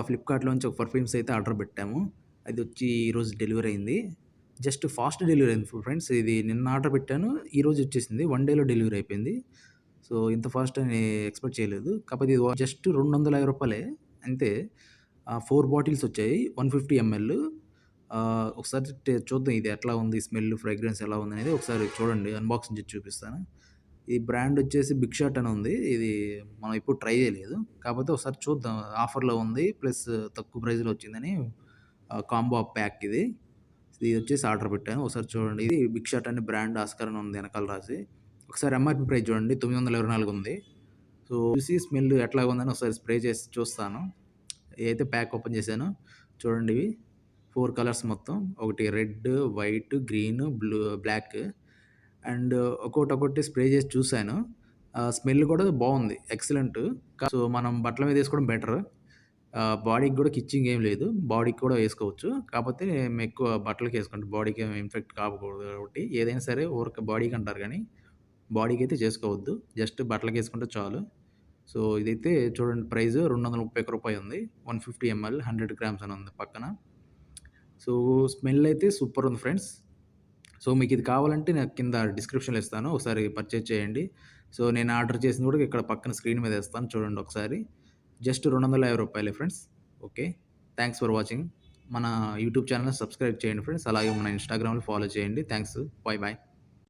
ఫ్లిప్‌కార్ట్‌లోంచి ఒక పర్ఫ్యూమ్స్ అయితే ఆర్డర్ పెట్టాము. అదొచ్చి ఈరోజు డెలివరీ అయింది. జస్ట్ ఫాస్ట్ డెలివరీ అయింది ఫ్రెండ్స్. ఇది నిన్న ఆర్డర్ పెట్టాను. ఈరోజు వచ్చేసింది. 1 డేలో డెలివరీ అయిపోయింది. సో, ఇంత ఫాస్ట్ అని ఎక్స్‌పెక్ట్ చేయలేదు. కాకపోతే ఇది జస్ట్ రూ. 250 అంతే. 4 బాటిల్స్ వచ్చాయి. 150 ఎంఎల్. ఒకసారి చూద్దాం ఇది ఎట్లా ఉంది స్మెల్, ఫ్రేగ్రెన్స్ ఎలా ఉందనేది ఒకసారి చూడండి. అన్బాక్సింగ్ చేసి చూపిస్తాను. ఈ బ్రాండ్ వచ్చేసి బిగ్ షాట్ అని ఉంది. ఇది మనం ఎప్పుడు ట్రై చేయలేదు. కాకపోతే ఒకసారి చూద్దాం. ఆఫర్‌లో ఉంది. ప్లస్ తక్కువ ప్రైస్‌లో వచ్చిందని కాంబో ప్యాక్ ఇది. ఇది వచ్చేసి ఆర్డర్ పెట్టాను. ఒకసారి చూడండి. ఇది బిగ్ షాట్ అని బ్రాండ్ ఆస్కార్ అని ఉంది వెనకాల రాసి. ఒకసారి ఎంఆర్‌పీ ప్రైస్ చూడండి. 924 ఉంది. సో, చూసి స్మెల్ ఎట్లాగుందని ఒకసారి స్ప్రే చేసి చూస్తాను. ఇదైతే ప్యాక్ ఓపెన్ చేశాను. చూడండి ఇవి 4 కలర్స్ మొత్తం. ఒకటి red, white, green, black and ఒక్కోటి స్ప్రే చేసి చూసాను. స్మెల్ కూడా బావుంది. ఎక్సలెంట్. సో, మనం బట్టల మీద ఏసుకోవడం బెటర్. బాడీకి గూడా కిచ్చింగ్ ఏం లేదు. బాడీకి కూడా ఏసుకోవచ్చు. కాపోతే మేమెక్కువ బట్టలకేసుకుంటాం. బాడీకి ఏమి ఇన్ఫెక్ట్ కాకూడదు కాబట్టి ఏదైనా సరే ఊరికే బాడీకి అంటారు గానీ, బాడీకైతే చేసుకోవద్దు. జస్ట్ బట్టలకేసుకుంటే చాలు. సో, ఇదైతే చూడండి ప్రైస్ రూ. 231 ఉంది. 150 ఎంఎల్ 100 గ్రామ్స్ అని ఉంది పక్కన. సో, స్మెల్ అయితే సూపర్ ఉంది ఫ్రెండ్స్. సో, మీకిది కావాలంటే నాకు కింద డిస్క్రిప్షన్‌లో ఇస్తాను. ఒకసారి పర్చేజ్ చేయండి. సో, నేను ఆర్డర్ చేసింది కూడా ఇక్కడ పక్కన స్క్రీన్ మీద ఇస్తాను చూడండి ఒకసారి. జస్ట్ రూ. 250 friends. Okay. Thanks for watching. మన యూట్యూబ్ ఛానెల్‌ని సబ్స్క్రైబ్ చేయండి ఫ్రెండ్స్. అలాగే మన ఇన్‌స్టాగ్రామ్‌లో ఫాలో చేయండి. థాంక్స్. బై.